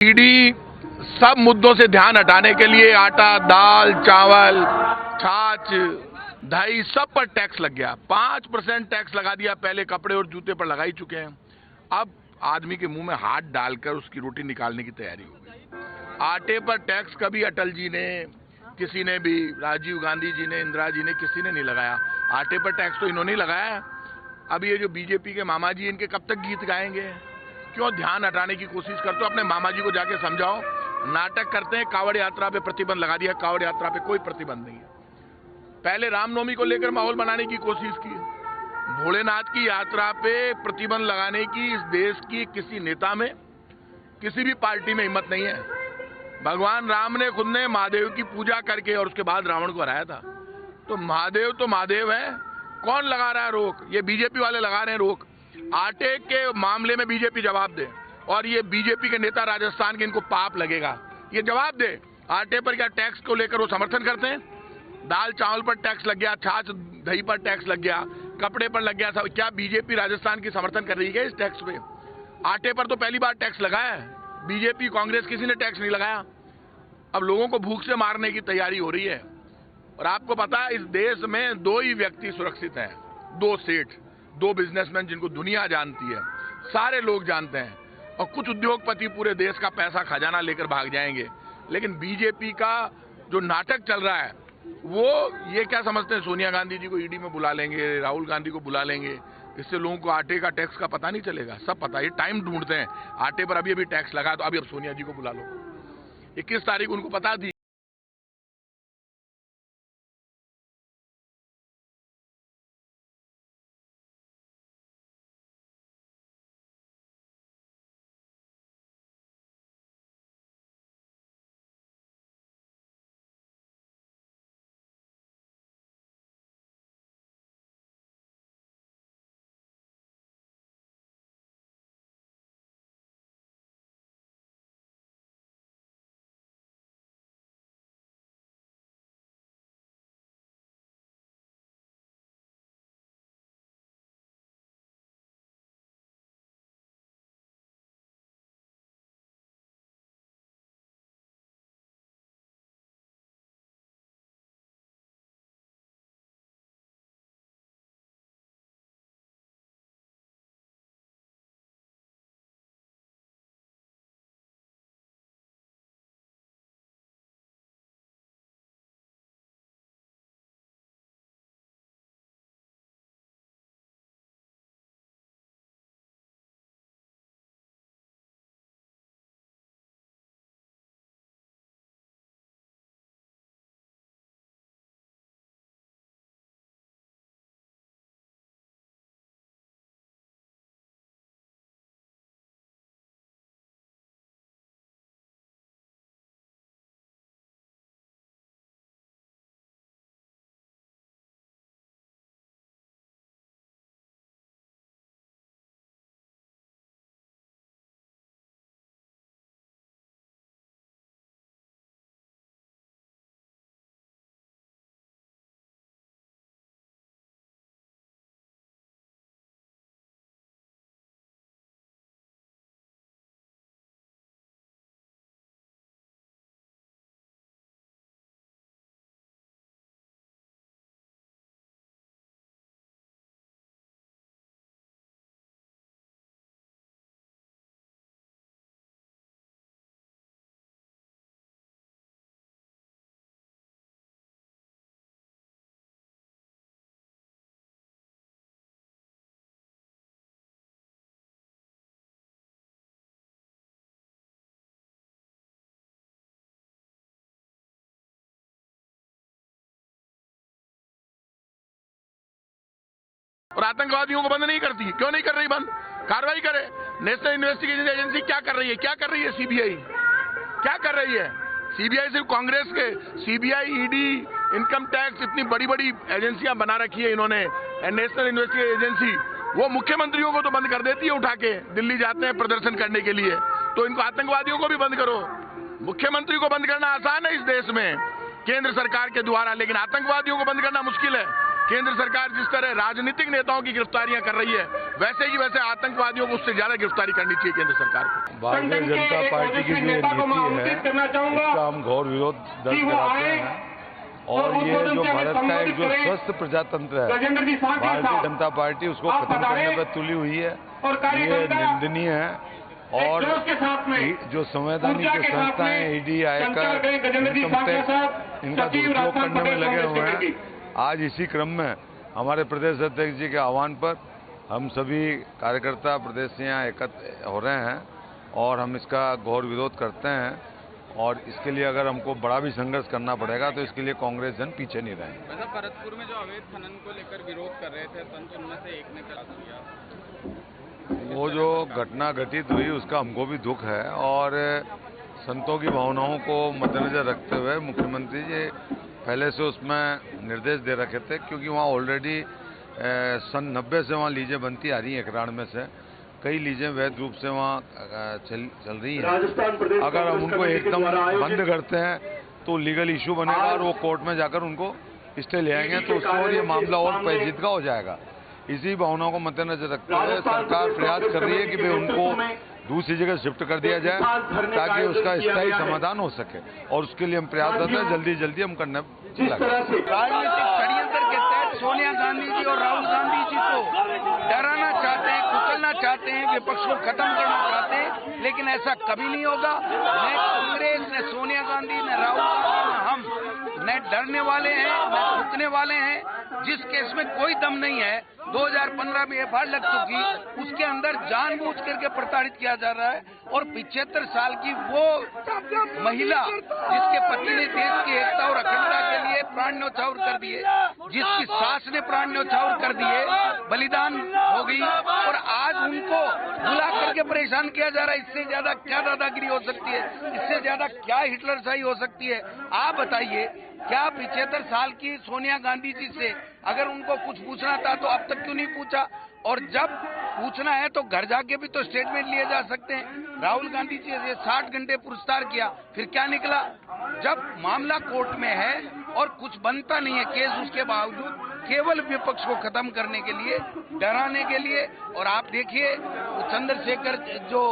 ED सब मुद्दों से ध्यान हटाने के लिए आटा, दाल, चावल, छाछ, दही सब पर टैक्स लग गया। 5% टैक्स लगा दिया। पहले कपड़े और जूते पर लगा ही चुके हैं। अब आदमी के मुंह में हाथ डालकर उसकी रोटी निकालने की तैयारी हो गई। आटे पर टैक्स कभी अटल जी ने, किसी ने भी, राजीव गांधी जी ने, इंदिरा जी ने, किसी ने नहीं लगाया। आटे पर टैक्स तो इन्होंने ही लगाया। अब ये जो बीजेपी के मामा जी, इनके कब तक गीत गाएंगे? क्यों ध्यान हटाने की कोशिश करते हो? अपने मामा जी को जाके समझाओ। नाटक करते हैं। कावड़ यात्रा पे प्रतिबंध लगा दिया। कावड़ यात्रा पे कोई प्रतिबंध नहीं है। पहले रामनवमी को लेकर माहौल बनाने की कोशिश की। भोलेनाथ की यात्रा पे प्रतिबंध लगाने की इस देश की किसी नेता में, किसी भी पार्टी में हिम्मत नहीं है। भगवान राम ने खुद ने महादेव की पूजा करके और उसके बाद रावण को हराया था। तो महादेव है। कौन लगा रहा है रोक? ये बीजेपी वाले लगा रहे हैं रोक। आटे के मामले में बीजेपी जवाब दे। और ये बीजेपी के नेता राजस्थान के, इनको पाप लगेगा। ये जवाब दे। आटे पर क्या टैक्स को लेकर वो समर्थन करते हैं? दाल चावल पर टैक्स लग गया, छाछ दही पर टैक्स लग गया, कपड़े पर लग गया। क्या बीजेपी राजस्थान की समर्थन कर रही है इस टैक्स पे? आटे पर तो पहली बार टैक्स लगा है। बीजेपी, कांग्रेस, किसी ने टैक्स नहीं लगाया। अब लोगों को भूख से मारने की तैयारी हो रही है। और आपको पता है इस देश में दो ही व्यक्ति सुरक्षित हैं, दो सेठ, दो बिजनेसमैन जिनको दुनिया जानती है, सारे लोग जानते हैं। और कुछ उद्योगपति पूरे देश का पैसा खजाना लेकर भाग जाएंगे। लेकिन बीजेपी का जो नाटक चल रहा है, वो ये क्या समझते हैं सोनिया गांधी जी को ईडी में बुला लेंगे, राहुल गांधी को बुला लेंगे, इससे लोगों को आटे का टैक्स का पता नहीं चलेगा। सब पता है। ये टाइम ढूंढते हैं। आटे पर अभी टैक्स लगा तो अभी अब सोनिया जी को बुला लो। 21 तारीख उनको पता थी। और आतंकवादियों को बंद नहीं करती। क्यों नहीं कर रही बंद? कार्रवाई करे। नेशनल इन्वेस्टिगेशन एजेंसी क्या कर रही है? क्या कर रही है सीबीआई? क्या कर रही है सीबीआई? सिर्फ कांग्रेस के सीबीआई, ईडी, इनकम टैक्स, इतनी बड़ी बड़ी एजेंसियां बना रखी है इन्होंने। नेशनल इन्वेस्टिगेशन एजेंसी वो मुख्यमंत्रियों को तो बंद कर देती है उठा के। दिल्ली जाते हैं प्रदर्शन करने के लिए, तो इनको आतंकवादियों को भी बंद करो। मुख्यमंत्री को बंद करना आसान है इस देश में केंद्र सरकार के द्वारा, लेकिन आतंकवादियों को बंद करना मुश्किल है। केंद्र सरकार जिस तरह राजनीतिक नेताओं की गिरफ्तारियां कर रही है, वैसे ही वैसे आतंकवादियों को उससे ज्यादा गिरफ्तारी करनी चाहिए केंद्र सरकार को। भारतीय जनता पार्टी की जो नीति है इसका हम घोर विरोध दर्ज कराते हैं और ये जो भारत का एक जो स्वस्थ प्रजातंत्र है, भारतीय जनता पार्टी उसको खत्म करने पर तुली हुई है। ये निंदनीय है और जो संवैधानिक संस्थाएं ईडी, आयकर, इनकम टैक्स इनका दुरुपयोग करने में लगे हुए हैं। आज इसी क्रम में हमारे प्रदेश अध्यक्ष जी के आह्वान पर हम सभी कार्यकर्ता प्रदेश से यहाँ एकत्र हो रहे हैं और हम इसका घोर विरोध करते हैं और इसके लिए अगर हमको बड़ा भी संघर्ष करना पड़ेगा तो इसके लिए कांग्रेस जन पीछे नहीं रहेंगे। वैसे भरतपुर में जो अवैध खनन को लेकर विरोध कर रहे थे संत, उनमें से एक ने कहा दिया, वो जो घटना घटित हुई उसका हमको भी दुख है और संतों की भावनाओं को मद्देनजर रखते हुए मुख्यमंत्री जी पहले से उसमें निर्देश दे रखे थे, क्योंकि वहाँ ऑलरेडी सन 90 से वहाँ लीजें बनती आ रही हैं। 91 में से कई लीजें वैध रूप से वहाँ चल रही हैं। अगर हम उनको एकदम बंद करते हैं तो लीगल इशू बनेगा और वो कोर्ट में जाकर उनको स्टे ले आएंगे तो उसको और ये मामला और पेचीदा हो जाएगा। इसी भावनाओं को मद्देनजर रखते हुए सरकार प्रयास कर रही है कि भाई उनको दूसरी जगह शिफ्ट कर दिया जाए ताकि उसका स्थायी समाधान हो सके और उसके लिए हम प्रयासरत हैं। जल्दी जल्दी हम करने राजनीतिक षड्यंत्र के तहत सोनिया गांधी जी और राहुल गांधी जी को डराना चाहते हैं, कुचलना चाहते हैं, विपक्ष को खत्म करना चाहते हैं, लेकिन ऐसा कभी नहीं होगा। न कांग्रेस, न सोनिया गांधी, न राहुल गांधी, न हम न डरने वाले हैं, न झुकने वाले हैं। जिस केस में कोई दम नहीं है, 2015 में एफआईआर लग चुकी, उसके अंदर जानबूझ करके प्रताड़ित किया जा रहा है और 75 साल की वो महिला जिसके पति ने देश की एकता और अखंडता के लिए प्राण न्यौछावर कर दिए, जिसकी सास ने प्राण न्यौछावर कर दिए, बलिदान हो गई और आज उनको बुला करके परेशान किया जा रहा है। इससे ज्यादा क्या दादागिरी हो सकती है? इससे ज्यादा क्या हिटलरशाही हो सकती है? आप बताइए, क्या 75 साल की सोनिया गांधी जी से अगर उनको कुछ पूछना था तो अब तक क्यों नहीं पूछा? और जब पूछना है तो घर जाके भी तो स्टेटमेंट लिए जा सकते हैं। राहुल गांधी जी से 60 घंटे पूछताछ किया, फिर क्या निकला? जब मामला कोर्ट में है और कुछ बनता नहीं है केस, उसके बावजूद केवल विपक्ष को खत्म करने के लिए, डराने के लिए। और आप देखिए चंद्रशेखर जो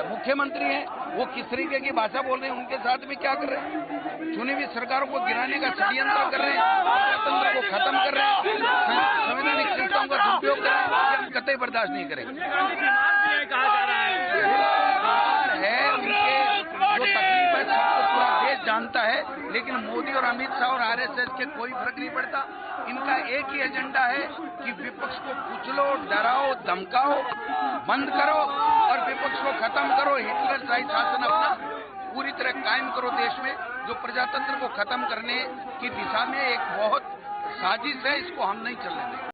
मुख्यमंत्री हैं, वो किस तरीके की भाषा बोल रहे हैं, उनके साथ में क्या कर रहे हैं? चुनी हुई सरकारों को गिराने का षड्यंत्र कर रहे हैं, लोकतंत्र को खत्म कर रहे हैं, संवैधानिक संस्थाओं का दुरुपयोग कर रहे हैं। हम कतई बर्दाश्त नहीं करेंगे। है उनके जो तकलीफ है सबको पूरा देश जानता है, लेकिन मोदी और अमित शाह और आरएसएस के कोई फर्क नहीं पड़ता। इनका एक ही एजेंडा है कि विपक्ष को कुचलो, डराओ, धमकाओ, बंद करो और विपक्ष को खत्म करो। हिटलरशाही शासन अपना पूरी तरह कायम करो देश में, जो प्रजातंत्र को खत्म करने की दिशा में एक बहुत साजिश है। इसको हम नहीं चलने देंगे।